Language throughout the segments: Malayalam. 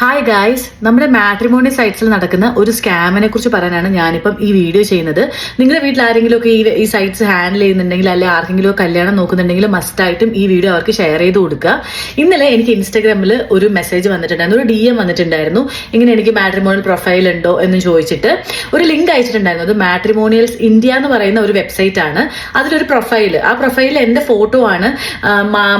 ഹായ് ഗായ്സ്, നമ്മുടെ മാട്രിമോണി സൈറ്റ്സിൽ നടക്കുന്ന ഒരു സ്കാമിനെ കുറിച്ച് പറയാനാണ് ഞാനിപ്പം ഈ വീഡിയോ ചെയ്യുന്നത്. നിങ്ങളുടെ വീട്ടിൽ ആരെങ്കിലും ഒക്കെ ഈ സൈറ്റ്സ് ഹാൻഡിൽ ചെയ്യുന്നുണ്ടെങ്കിൽ അല്ലെങ്കിൽ ആർക്കെങ്കിലും കല്യാണം നോക്കുന്നുണ്ടെങ്കിൽ മസ്റ്റായിട്ടും ഈ വീഡിയോ അവർക്ക് ഷെയർ ചെയ്ത് കൊടുക്കുക. ഇന്നലെ എനിക്ക് ഇൻസ്റ്റാഗ്രാമിൽ ഒരു മെസ്സേജ് വന്നിട്ടുണ്ടായിരുന്നു, ഒരു DM വന്നിട്ടുണ്ടായിരുന്നു. ഇങ്ങനെ എനിക്ക് മാട്രിമോണിയൽ പ്രൊഫൈൽ ഉണ്ടോ എന്ന് ചോദിച്ചിട്ട് ഒരു ലിങ്ക് അയച്ചിട്ടുണ്ടായിരുന്നു. അത് മാട്രിമോണിയൽസ് ഇന്ത്യ എന്ന് പറയുന്ന ഒരു വെബ്സൈറ്റ് ആണ്. അതിലൊരു പ്രൊഫൈൽ, ആ പ്രൊഫൈലിൽ എന്റെ ഫോട്ടോ ആണ്,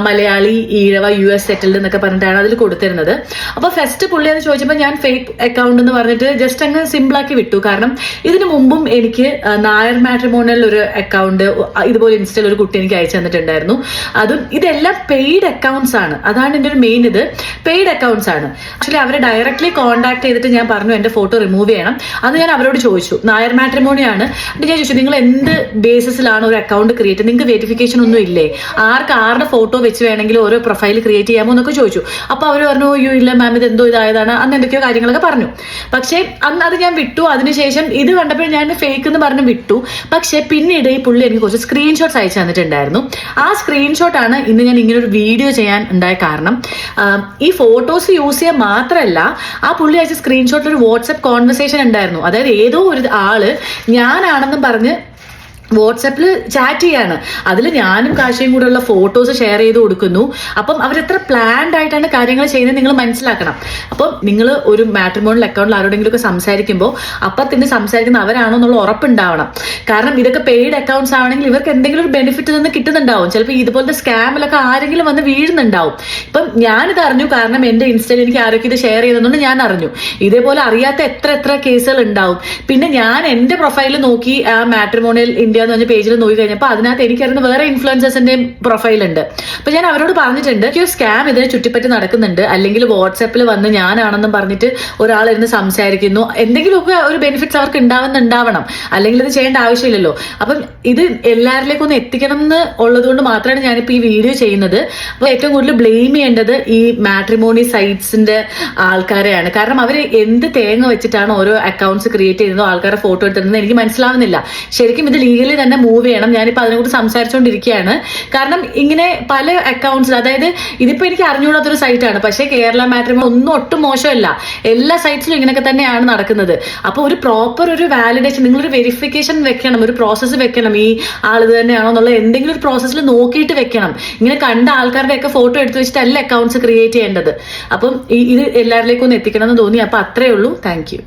മലയാളി, ഈഴവ, US സെറ്റിൽഡ് എന്നൊക്കെ പറഞ്ഞിട്ടാണ് അതിൽ കൊടുത്തിരുന്നത്. അപ്പൊ ഫസ്റ്റ് പുള്ളി എന്ന് ചോദിച്ചപ്പോൾ ഞാൻ ഫേക്ക് അക്കൗണ്ട് എന്ന് പറഞ്ഞിട്ട് ജസ്റ്റ് അങ്ങ് സിമ്പിൾ ആക്കി വിട്ടു. കാരണം ഇതിനു മുമ്പും എനിക്ക് നായർ മാട്രിമോണിയൽ ഒരു അക്കൗണ്ട് ഇതുപോലെ ഇൻസ്റ്റയിൽ ഒരു കുട്ടി എനിക്ക് അയച്ചു തന്നിട്ടുണ്ടായിരുന്നു. അതും ഇതെല്ലാം പെയ്ഡ് അക്കൗണ്ട്സ് ആണ്. അതാണ് എൻ്റെ ഒരു മെയിൻ ഇത്, പെയ്ഡ് അക്കൗണ്ട്സ് ആണ്. ആക്ച്വലി അവരെ ഡയറക്ട്ലി കോൺടാക്ട് ചെയ്തിട്ട് ഞാൻ പറഞ്ഞു എന്റെ ഫോട്ടോ റിമൂവ് ചെയ്യണം. അത് ഞാൻ അവരോട് ചോദിച്ചു. നായർ മാട്രിമോണിയാണ്. എന്നിട്ട് ഞാൻ ചോദിച്ചു, നിങ്ങൾ എന്ത് ബേസിസിലാണ് ഒരു അക്കൗണ്ട് ക്രിയേറ്റ്, നിങ്ങൾക്ക് വെരിഫിക്കേഷൻ ഒന്നും ഇല്ലേ, ആരുടെ ഫോട്ടോ വെച്ച് വേണമെങ്കിലും ഓരോ പ്രൊഫൈൽ ക്രിയേറ്റ് ചെയ്യാമോ എന്നൊക്കെ ചോദിച്ചു. അപ്പൊ അവർ പറഞ്ഞു, അയ്യോ ഇല്ല മാം, ഇത് എന്തോ ഇതായതാണ്, അന്ന് എന്തൊക്കെയോ കാര്യങ്ങളൊക്കെ പറഞ്ഞു. പക്ഷേ അന്ന് അത് ഞാൻ വിട്ടു. അതിനുശേഷം ഇത് കണ്ടപ്പോൾ ഞാൻ ഫേക്ക് എന്ന് പറഞ്ഞ് വിട്ടു. പക്ഷെ പിന്നീട് ഈ പുള്ളി എനിക്ക് കുറച്ച് സ്ക്രീൻഷോട്ട്സ് അയച്ചു തന്നിട്ടുണ്ടായിരുന്നു. ആ സ്ക്രീൻഷോട്ടാണ് ഇന്ന് ഞാൻ ഇങ്ങനെ ഒരു വീഡിയോ ചെയ്യാൻ ഉണ്ടായ കാരണം. ഈ ഫോട്ടോസ് യൂസ് ചെയ്യാൻ മാത്രമല്ല, ആ പുള്ളി അയച്ച സ്ക്രീൻഷോട്ടിൽ ഒരു വാട്സ്ആപ്പ് കോൺവെർസേഷൻ ഉണ്ടായിരുന്നു. അതായത് ഏതോ ഒരു ആള് ഞാനാണെന്നും പറഞ്ഞ് വാട്സാപ്പിൽ ചാറ്റ് ചെയ്യാണ്. അതിൽ ഞാനും കാശയും കൂടെ ഉള്ള ഫോട്ടോസ് ഷെയർ ചെയ്ത് കൊടുക്കുന്നു. അപ്പം അവരെത്ര പ്ലാൻഡ് ആയിട്ടാണ് കാര്യങ്ങൾ ചെയ്യുന്നത് നിങ്ങൾ മനസ്സിലാക്കണം. അപ്പം നിങ്ങൾ ഒരു മാട്രിമോണിയൽ അക്കൗണ്ടിൽ ആരോടെങ്കിലും ഒക്കെ സംസാരിക്കുമ്പോൾ അപ്പത്തിന് സംസാരിക്കുന്ന അവരാണോ എന്നുള്ള ഉറപ്പുണ്ടാവണം. കാരണം ഇതൊക്കെ പെയ്ഡ് അക്കൗണ്ട്സ് ആണെങ്കിൽ ഇവർക്ക് എന്തെങ്കിലും ഒരു ബെനിഫിറ്റ് നിന്ന് കിട്ടുന്നുണ്ടാവും. ചിലപ്പോൾ ഇതുപോലത്തെ സ്കാമിലൊക്കെ ആരെങ്കിലും വന്ന് വീഴുന്നുണ്ടാവും. ഇപ്പം ഞാനിത് അറിഞ്ഞു, കാരണം എന്റെ ഇൻസ്റ്റയിൽ എനിക്ക് ആരൊക്കെ ഇത് ഷെയർ ചെയ്തെന്നുണ്ട് ഞാൻ അറിഞ്ഞു. ഇതേപോലെ അറിയാത്ത എത്ര കേസുകൾ ഉണ്ടാവും. പിന്നെ ഞാൻ എന്റെ പ്രൊഫൈൽ നോക്കി ആ മാട്രിമോണിയൽ ഇന്ത്യ എന്ന് പറഞ്ഞ പേജിൽ നോക്കി കഴിഞ്ഞപ്പോൾ അതിനകത്ത് എനിക്കറിയുന്ന വേറെ ഇൻഫ്ലുവൻസേഴ്സിന്റെയും പ്രൊഫൈൽ ഉണ്ട്. അപ്പൊ ഞാൻ അവരോട് പറഞ്ഞിട്ടുണ്ട്, ഈ സ്കാം ഇതിനെ ചുറ്റിപ്പറ്റി നടക്കുന്നുണ്ട്, അല്ലെങ്കിൽ വാട്സാപ്പിൽ വന്ന് ഞാനാണെന്നും പറഞ്ഞിട്ട് ഒരാളിരുന്ന് സംസാരിക്കുന്നു, എന്തെങ്കിലുമൊക്കെ ഒരു ബെനിഫിറ്റ്സ് അവർക്ക് ഉണ്ടാവണം, അല്ലെങ്കിൽ ഇത് ചെയ്യേണ്ട ആവശ്യമില്ലല്ലോ. അപ്പം ഇത് എല്ലാവരിലേക്കും ഒന്ന് എത്തിക്കണം എന്ന് ഉള്ളതുകൊണ്ട് മാത്രമാണ് ഞാനിപ്പോൾ ഈ വീഡിയോ ചെയ്യുന്നത്. അപ്പോൾ ഏറ്റവും കൂടുതൽ ബ്ലെയിം ചെയ്യേണ്ടത് ഈ മാട്രിമോണി സൈറ്റ്സിന്റെ ആൾക്കാരെയാണ്. കാരണം അവർ എന്ത് തേങ്ങ വെച്ചിട്ടാണ് ഓരോ അക്കൗണ്ട്സ് ക്രിയേറ്റ് ചെയ്യുന്നതോ ആൾക്കാരെ ഫോട്ടോ എടുത്തിരുന്നത് എനിക്ക് മനസ്സിലാവുന്നില്ല. ശരിക്കും ഇത് ലീഗലി തന്നെ മൂവ് ചെയ്യണം. ഞാനിപ്പോ അതിനെക്കുറിച്ച് സംസാരിച്ചുകൊണ്ടിരിക്കുകയാണ്. കാരണം ഇങ്ങനെ പല അക്കൗണ്ട്സ്, അതായത് ഇതിപ്പോ എനിക്ക് അറിഞ്ഞുകൂടാത്തൊരു സൈറ്റാണ്, പക്ഷേ കേരള മാട്രിമോണി ഒന്നും ഒട്ടും മോശമല്ല. എല്ലാ സൈറ്റ്സിലും ഇങ്ങനെയൊക്കെ തന്നെയാണ് നടക്കുന്നത്. അപ്പൊ ഒരു പ്രോപ്പർ ഒരു വാലിഡേഷൻ, നിങ്ങളൊരു വെരിഫിക്കേഷൻ വെക്കണം, ഒരു പ്രോസസ്സ് വെക്കണം. ഈ ആൾ ഇത് തന്നെയാണോ എന്നുള്ള എന്തെങ്കിലും ഒരു പ്രോസസ്സിൽ നോക്കിയിട്ട് വെക്കണം. ഇങ്ങനെ കണ്ട ആൾക്കാരുടെ ഒക്കെ ഫോട്ടോ എടുത്ത് വെച്ചിട്ടല്ല അക്കൗണ്ട്സ് ക്രിയേറ്റ് ചെയ്യേണ്ടത്. അപ്പം ഇത് എല്ലാവരിലേക്കും ഒന്ന് എത്തിക്കണം എന്ന് തോന്നി. അപ്പൊ അത്രേ ഉള്ളൂ. Thank you.